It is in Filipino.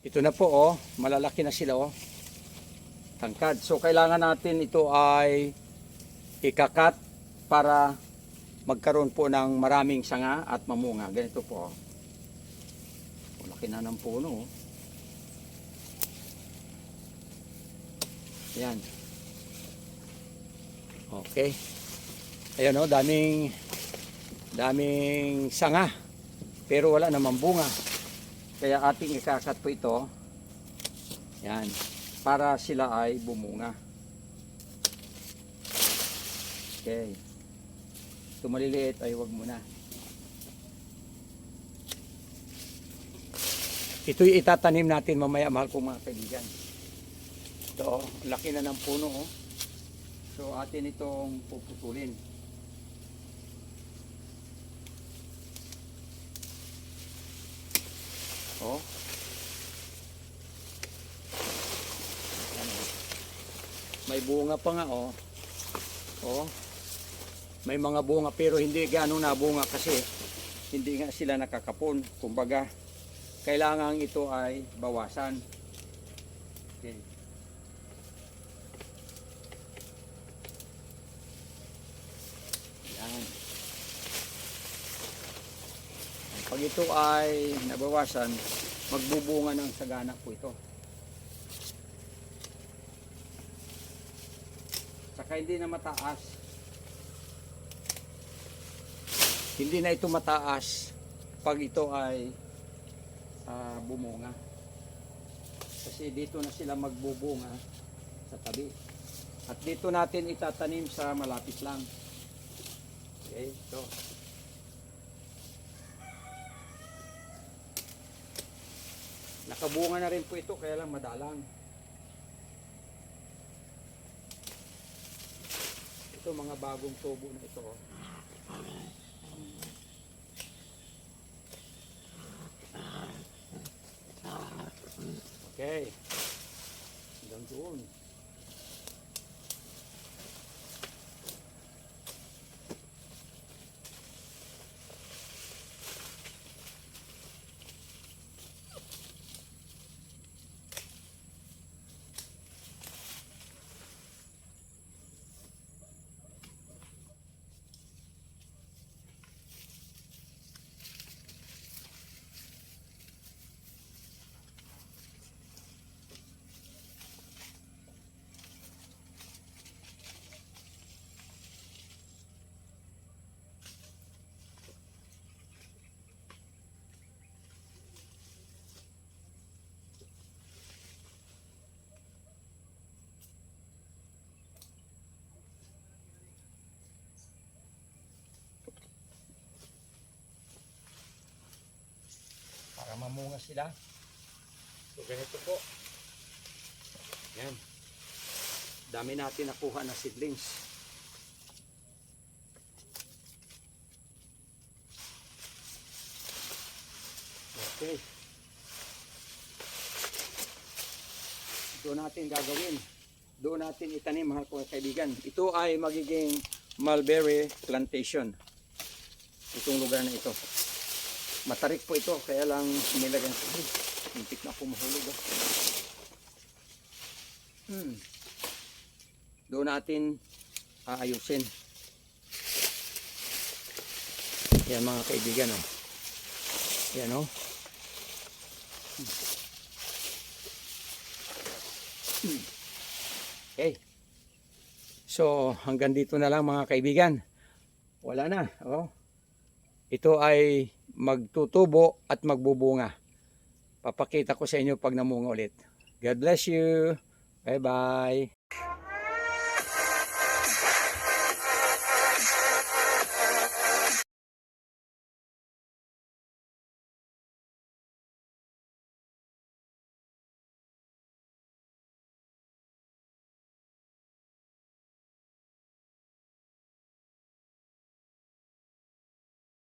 Ito na po oh, malalaki na sila oh. Tangkad. So kailangan natin ito ay ikakat para magkaroon po ng maraming sanga at mamunga. Ganito po oh. Laki na ng puno oh. Yan. Okay. Ayan oh, daming sanga. Pero wala namang bunga. Kaya ating ikakat po ito. Yan. Para sila ay bumunga. Okay. Ito maliliit ay wag muna. Ito'y itatanim natin mamaya, mahal kong mga kaibigan. Ito, laki na ng puno. Oh. So atin itong puputulin. Oh. May bunga pa nga oh. Oh. May mga bunga pero hindi gaano na bunga kasi hindi nga sila nakakapon. Kumbaga, kailangan ito ay bawasan. Okay. Yan. Pag ito ay nabawasan, magbubunga ng sagana po ito. Saka hindi na mataas. Hindi na ito mataas pag ito ay bumunga. Kasi dito na sila magbubunga sa tabi. At dito natin itatanim sa malapit lang. Okay, ito. Nakabunga na rin po ito, kaya lang madalang. Ito mga bagong tubo na ito. Okay. Hanggang doon. Para mamunga sila. So ganito po. Yan. Dami natin nakuha na seedlings. Okay. Doon natin gagawin. Doon natin itanim, mahal ko kaibigan. Ito ay magiging mulberry plantation. Itong lugar na ito. Matarik po ito, kaya lang nilagyan ko. Hintik na ako mahulog. Doon natin aayusin. Yan mga kaibigan. Oh. Yan o. Oh. Okay. So hanggang dito na lang mga kaibigan. Wala na. Oh. Ito ay magtutubo at magbubunga. Papakita ko sa inyo pag namunga ulit. God bless you. Bye bye.